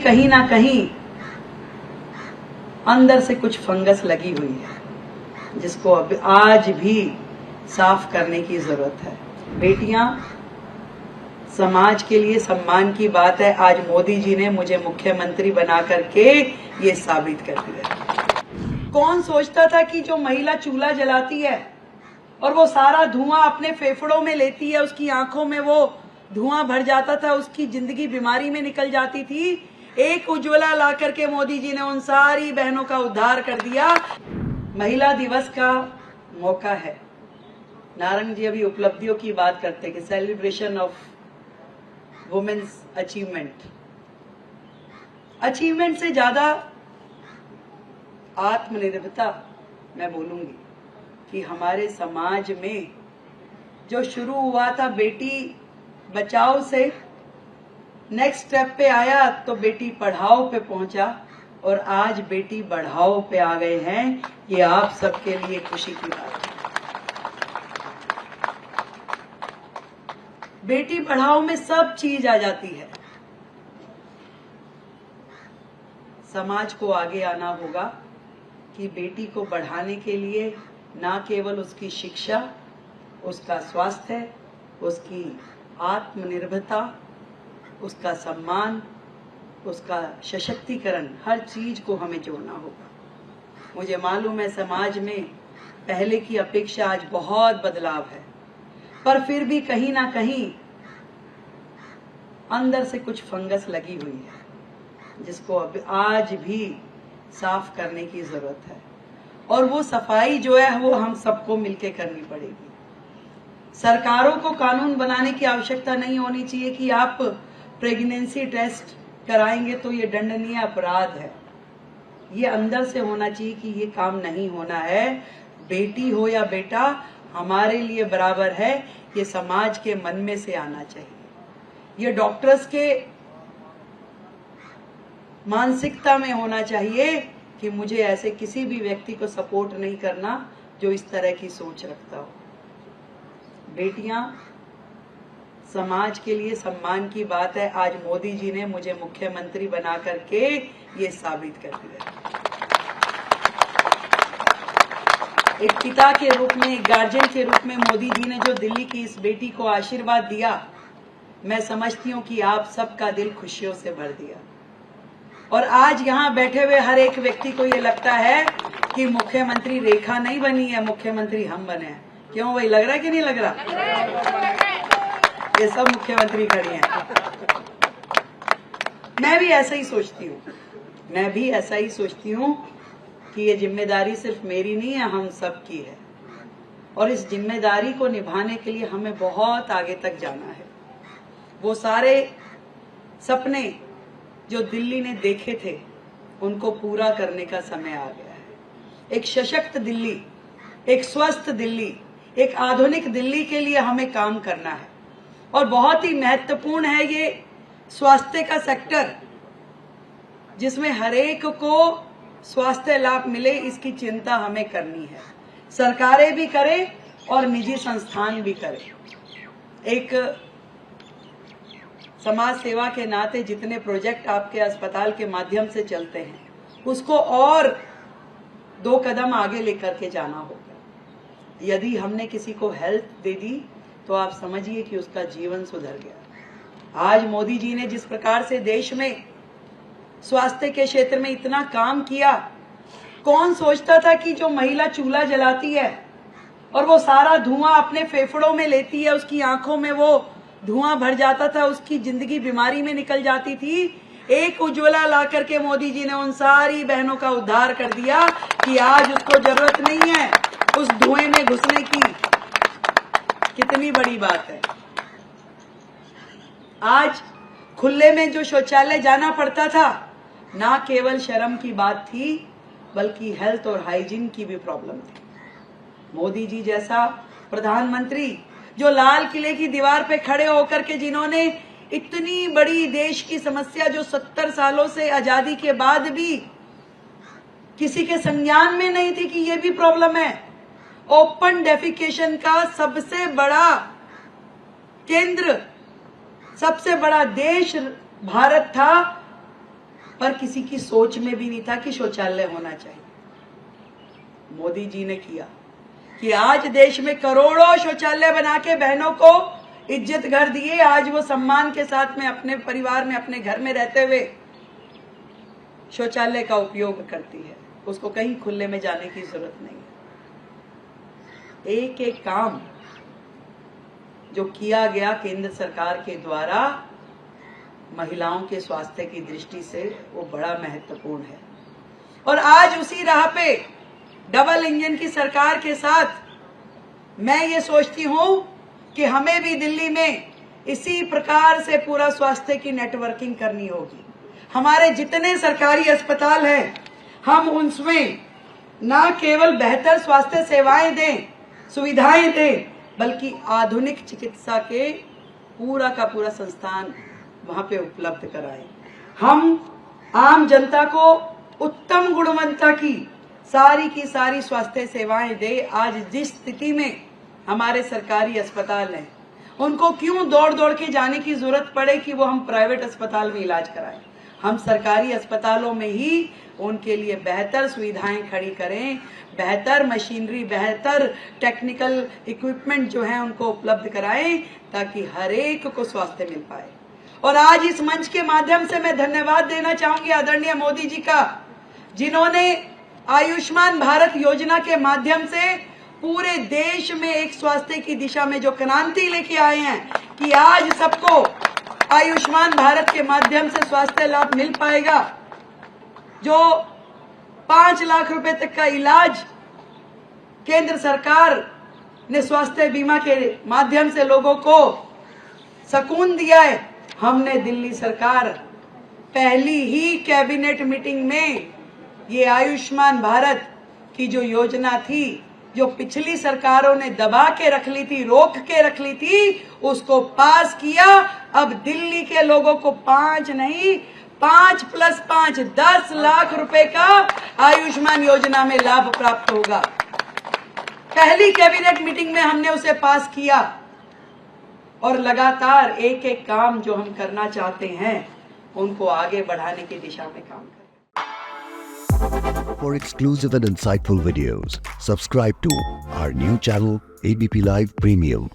कहीं ना कहीं अंदर से कुछ फंगस लगी हुई है, जिसको अब आज भी साफ करने की जरूरत है। बेटियां, समाज के लिए सम्मान की बात है। आज मोदी जी ने मुझे मुख्यमंत्री बना करके ये साबित कर दिया। कौन सोचता था कि जो महिला चूल्हा जलाती है और वो सारा धुआं अपने फेफड़ों में लेती है, उसकी आंखों में वो धुआं भर जाता था, उसकी जिंदगी बीमारी में निकल जाती थी। एक उज्ज्वला ला करके मोदी जी ने उन सारी बहनों का उद्धार कर दिया। महिला दिवस का मौका है। नारंग जी अभी उपलब्धियों की बात करते हैं कि सेलिब्रेशन ऑफ वुमेन्स अचीवमेंट से ज्यादा आत्मनिर्भरता मैं बोलूंगी कि हमारे समाज में जो शुरू हुआ था बेटी बचाओ से, नेक्स्ट स्टेप पे आया तो बेटी पढ़ाओ पे पहुंचा और आज बेटी बढ़ाओ पे आ गए हैं। ये आप सबके लिए खुशी की बात है। बेटी पढ़ाओ में सब चीज आ जाती है। समाज को आगे आना होगा कि बेटी को बढ़ाने के लिए ना केवल उसकी शिक्षा, उसका स्वास्थ्य, उसकी आत्मनिर्भरता, उसका सम्मान, उसका सशक्तिकरण, हर चीज को हमें जोड़ना होगा। मुझे मालूम है समाज में पहले की अपेक्षा आज बहुत बदलाव है, पर फिर भी कहीं ना कहीं अंदर से कुछ फंगस लगी हुई है, जिसको अब आज भी साफ करने की जरूरत है। और वो सफाई जो है वो हम सबको मिलकर करनी पड़ेगी। सरकारों को कानून बनाने की आवश्यकता नहीं होनी चाहिए कि आप प्रेगनेंसी टेस्ट कराएंगे तो ये दंडनीय अपराध है। ये अंदर से होना चाहिए कि ये काम नहीं होना है। बेटी हो या बेटा हमारे लिए बराबर है, ये समाज के मन में से आना चाहिए। ये डॉक्टर्स के मानसिकता में होना चाहिए कि मुझे ऐसे किसी भी व्यक्ति को सपोर्ट नहीं करना जो इस तरह की सोच रखता हो। बेटियां, समाज के लिए सम्मान की बात है। आज मोदी जी ने मुझे मुख्यमंत्री बना करके ये साबित कर दिया। एक पिता के रूप में, एक गार्जियन के रूप में मोदी जी ने जो दिल्ली की इस बेटी को आशीर्वाद दिया, मैं समझती हूँ कि आप सबका दिल खुशियों से भर दिया। और आज यहाँ बैठे हुए हर एक व्यक्ति को ये लगता है कि मुख्यमंत्री रेखा नहीं बनी है, मुख्यमंत्री हम बने हैं। क्यों, वही लग रहा है कि नहीं लग रहा? ये सब मुख्यमंत्री खड़ी हैं। मैं भी ऐसा ही सोचती हूँ कि ये जिम्मेदारी सिर्फ मेरी नहीं है, हम सब की है। और इस जिम्मेदारी को निभाने के लिए हमें बहुत आगे तक जाना है। वो सारे सपने जो दिल्ली ने देखे थे, उनको पूरा करने का समय आ गया है। एक सशक्त दिल्ली, एक स्वस्थ दिल्ली, एक आधुनिक दिल्ली के लिए हमें काम करना है। और बहुत ही महत्वपूर्ण है ये स्वास्थ्य का सेक्टर, जिसमें हर एक को स्वास्थ्य लाभ मिले, इसकी चिंता हमें करनी है। सरकारें भी करें और निजी संस्थान भी करें। एक समाज सेवा के नाते जितने प्रोजेक्ट आपके अस्पताल के माध्यम से चलते हैं, उसको और 2 कदम आगे लेकर के जाना होगा। यदि हमने किसी को हेल्प दे दी तो आप समझिए कि उसका जीवन सुधर गया। आज मोदी जी ने जिस प्रकार से देश में स्वास्थ्य के क्षेत्र में इतना काम किया, कौन सोचता था कि जो महिला चूल्हा जलाती है और वो सारा धुआं अपने फेफड़ों में लेती है, उसकी आंखों में वो धुआं भर जाता था, उसकी जिंदगी बीमारी में निकल जाती थी। एक उज्ज्वला ला करके मोदी जी ने उन सारी बहनों का उद्धार कर दिया कि आज उसको जरूरत नहीं है उस धुएं में घुसने की। कितनी बड़ी बात है। आज खुले में जो शौचालय जाना पड़ता था, ना केवल शर्म की बात थी बल्कि हेल्थ और हाइजीन की भी प्रॉब्लम थी। मोदी जी जैसा प्रधानमंत्री जो लाल किले की दीवार पे खड़े होकर के जिन्होंने इतनी बड़ी देश की समस्या जो 70 सालों से आजादी के बाद भी किसी के संज्ञान में नहीं थी कि ये भी प्रॉब्लम है, ओपन डेफिकेशन का सबसे बड़ा केंद्र, सबसे बड़ा देश भारत था, पर किसी की सोच में भी नहीं था कि शौचालय होना चाहिए। मोदी जी ने किया कि आज देश में करोड़ों शौचालय बना के बहनों को इज्जत घर दिए। आज वो सम्मान के साथ में अपने परिवार में, अपने घर में रहते हुए शौचालय का उपयोग करती है। उसको कहीं खुले में जाने की जरूरत नहीं है। एक एक काम जो किया गया केंद्र सरकार के द्वारा महिलाओं के स्वास्थ्य की दृष्टि से, वो बड़ा महत्वपूर्ण है। और आज उसी राह पे डबल इंजन की सरकार के साथ मैं ये सोचती हूं कि हमें भी दिल्ली में इसी प्रकार से पूरा स्वास्थ्य की नेटवर्किंग करनी होगी। हमारे जितने सरकारी अस्पताल हैं, हम उनमें ना केवल बेहतर स्वास्थ्य सेवाएं दें, सुविधाएं दें, बल्कि आधुनिक चिकित्सा के पूरा का पूरा संस्थान वहां पे उपलब्ध कराएं। हम आम जनता को उत्तम गुणवत्ता की सारी स्वास्थ्य सेवाएं दे। आज जिस स्थिति में हमारे सरकारी अस्पताल हैं, उनको क्यों दौड़ दौड़ के जाने की जरूरत पड़े कि वो हम प्राइवेट अस्पताल में इलाज कराएं। हम सरकारी अस्पतालों में ही उनके लिए बेहतर सुविधाएं खड़ी करें, बेहतर मशीनरी, बेहतर टेक्निकल इक्विपमेंट जो है उनको उपलब्ध कराएं, ताकि हर एक को स्वास्थ्य मिल पाए। और आज इस मंच के माध्यम से मैं धन्यवाद देना चाहूंगी आदरणीय मोदी जी का, जिन्होंने आयुष्मान भारत योजना के माध्यम से पूरे देश में एक स्वास्थ्य की दिशा में जो क्रांति लेके आए हैं कि आज सबको आयुष्मान भारत के माध्यम से स्वास्थ्य लाभ मिल पाएगा। जो 5 लाख रुपए तक का इलाज केंद्र सरकार ने स्वास्थ्य बीमा के माध्यम से लोगों को सुकून दिया है। हमने दिल्ली सरकार पहली ही कैबिनेट मीटिंग में ये आयुष्मान भारत की जो योजना थी, जो पिछली सरकारों ने दबा के रख ली थी, रोक के रख ली थी, उसको पास किया। अब दिल्ली के लोगों को 5 नहीं, 5 + 5 10 लाख रुपए का आयुष्मान योजना में लाभ प्राप्त होगा। पहली कैबिनेट मीटिंग में हमने उसे पास किया और लगातार एक एक काम जो हम करना चाहते हैं उनको आगे बढ़ाने की दिशा में काम करें। For exclusive and insightful videos, subscribe to our new channel ABP Live Premium.